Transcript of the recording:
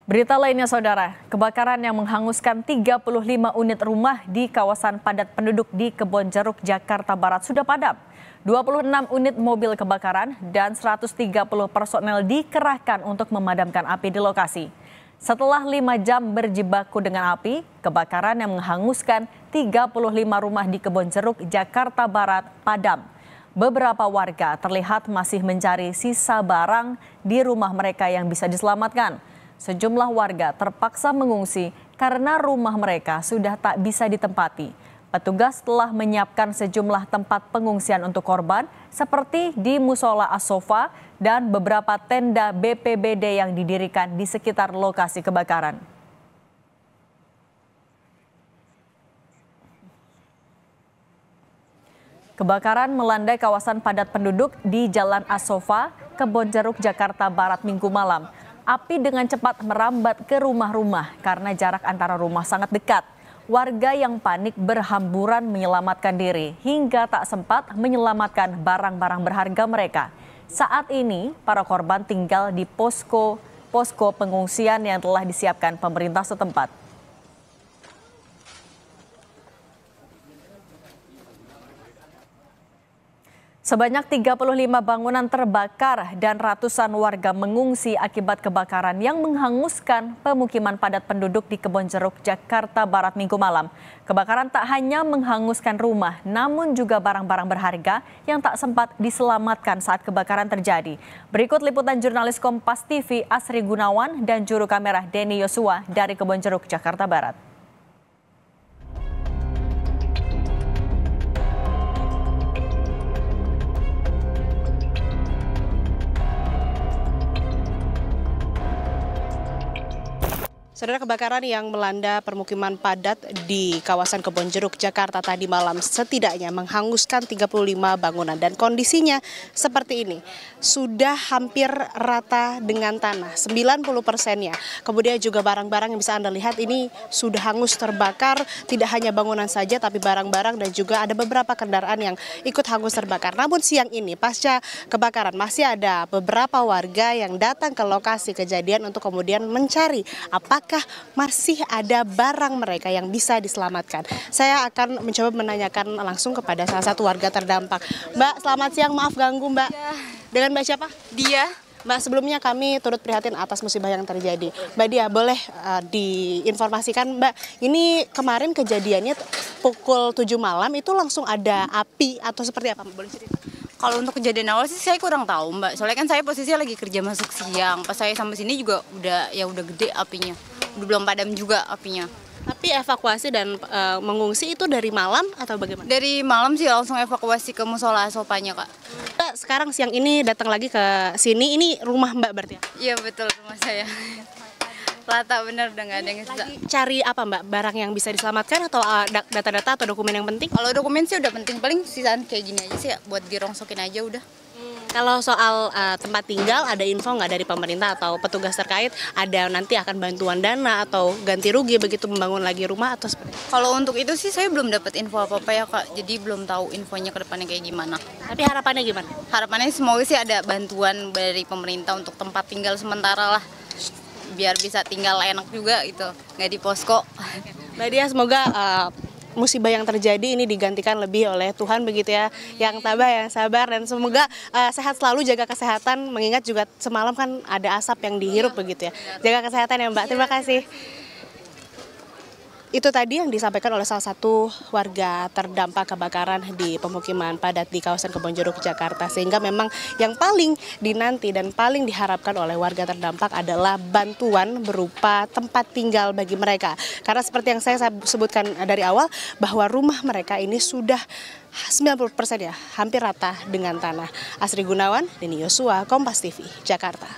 Berita lainnya saudara, kebakaran yang menghanguskan 35 unit rumah di kawasan padat penduduk di Kebonjeruk, Jakarta Barat sudah padam. 26 unit mobil kebakaran dan 130 personel dikerahkan untuk memadamkan api di lokasi. Setelah 5 jam berjibaku dengan api, kebakaran yang menghanguskan 35 rumah di Kebonjeruk, Jakarta Barat padam. Beberapa warga terlihat masih mencari sisa barang di rumah mereka yang bisa diselamatkan. Sejumlah warga terpaksa mengungsi karena rumah mereka sudah tak bisa ditempati. Petugas telah menyiapkan sejumlah tempat pengungsian untuk korban seperti di Musola As-Sofa dan beberapa tenda BPBD yang didirikan di sekitar lokasi kebakaran. Kebakaran melanda kawasan padat penduduk di Jalan As-Sofa, Kebonjeruk, Jakarta Barat Minggu malam. Api dengan cepat merambat ke rumah-rumah karena jarak antara rumah sangat dekat. Warga yang panik berhamburan menyelamatkan diri hingga tak sempat menyelamatkan barang-barang berharga mereka. Saat ini para korban tinggal di posko pengungsian yang telah disiapkan pemerintah setempat. Sebanyak 35 bangunan terbakar dan ratusan warga mengungsi akibat kebakaran yang menghanguskan pemukiman padat penduduk di Kebonjeruk, Jakarta Barat Minggu malam. Kebakaran tak hanya menghanguskan rumah, namun juga barang-barang berharga yang tak sempat diselamatkan saat kebakaran terjadi. Berikut liputan jurnalis Kompas TV Asri Gunawan dan juru kamera Denny Yosua dari Kebonjeruk, Jakarta Barat. Saudara, kebakaran yang melanda permukiman padat di kawasan Kebonjeruk, Jakarta tadi malam setidaknya menghanguskan 35 bangunan dan kondisinya seperti ini. Sudah hampir rata dengan tanah, 90%-nya. Kemudian juga barang-barang yang bisa Anda lihat ini sudah hangus terbakar, tidak hanya bangunan saja tapi barang-barang dan juga ada beberapa kendaraan yang ikut hangus terbakar. Namun siang ini pasca kebakaran masih ada beberapa warga yang datang ke lokasi kejadian untuk kemudian mencari apakah masih ada barang mereka yang bisa diselamatkan. Saya akan mencoba menanyakan langsung kepada salah satu warga terdampak. Mbak, selamat siang, maaf ganggu Mbak. Ya. Dengan Mbak siapa? Dia. Mbak, sebelumnya kami turut prihatin atas musibah yang terjadi. Mbak Dia, boleh diinformasikan Mbak, ini kemarin kejadiannya pukul 7 malam itu langsung ada api atau seperti apa? Boleh cerita? Kalau untuk kejadian awal sih saya kurang tahu Mbak. Soalnya kan saya posisinya lagi kerja masuk siang. Pas saya sampai sini juga udah gede apinya. Udah belum padam juga apinya. Tapi evakuasi dan mengungsi itu dari malam atau bagaimana? Dari malam sih langsung evakuasi ke Musola As-Sofanya, Kak. Mbak, sekarang siang ini datang lagi ke sini. Ini rumah Mbak berarti ya? Iya betul, rumah saya. Rata bener, udah nggak ada yang bisa. Cari apa Mbak? Barang yang bisa diselamatkan atau data-data atau dokumen yang penting? Kalau dokumen sih udah penting, paling sisaan kayak gini aja sih ya, buat dirongsokin aja udah. Kalau soal tempat tinggal, ada info nggak dari pemerintah atau petugas terkait? Ada nanti akan bantuan dana atau ganti rugi begitu membangun lagi rumah atau seperti itu? Kalau untuk itu sih saya belum dapat info apa-apa ya Kak, jadi belum tahu infonya ke depannya kayak gimana. Tapi harapannya gimana? Harapannya semoga sih ada bantuan dari pemerintah untuk tempat tinggal sementara lah. Biar bisa tinggal enak juga gitu, nggak di posko. Mbak Dia, semoga musibah yang terjadi ini digantikan lebih oleh Tuhan begitu ya, yang tabah, yang sabar, dan semoga sehat selalu, jaga kesehatan, mengingat juga semalam kan ada asap yang dihirup begitu ya. Jaga kesehatan ya Mbak, terima kasih. Itu tadi yang disampaikan oleh salah satu warga terdampak kebakaran di pemukiman padat di kawasan Kebonjeruk, Jakarta. Sehingga memang yang paling dinanti dan paling diharapkan oleh warga terdampak adalah bantuan berupa tempat tinggal bagi mereka. Karena seperti yang saya sebutkan dari awal, bahwa rumah mereka ini sudah 90% ya, hampir rata dengan tanah. Asri Gunawan, Denny Yosua, Kompas TV, Jakarta.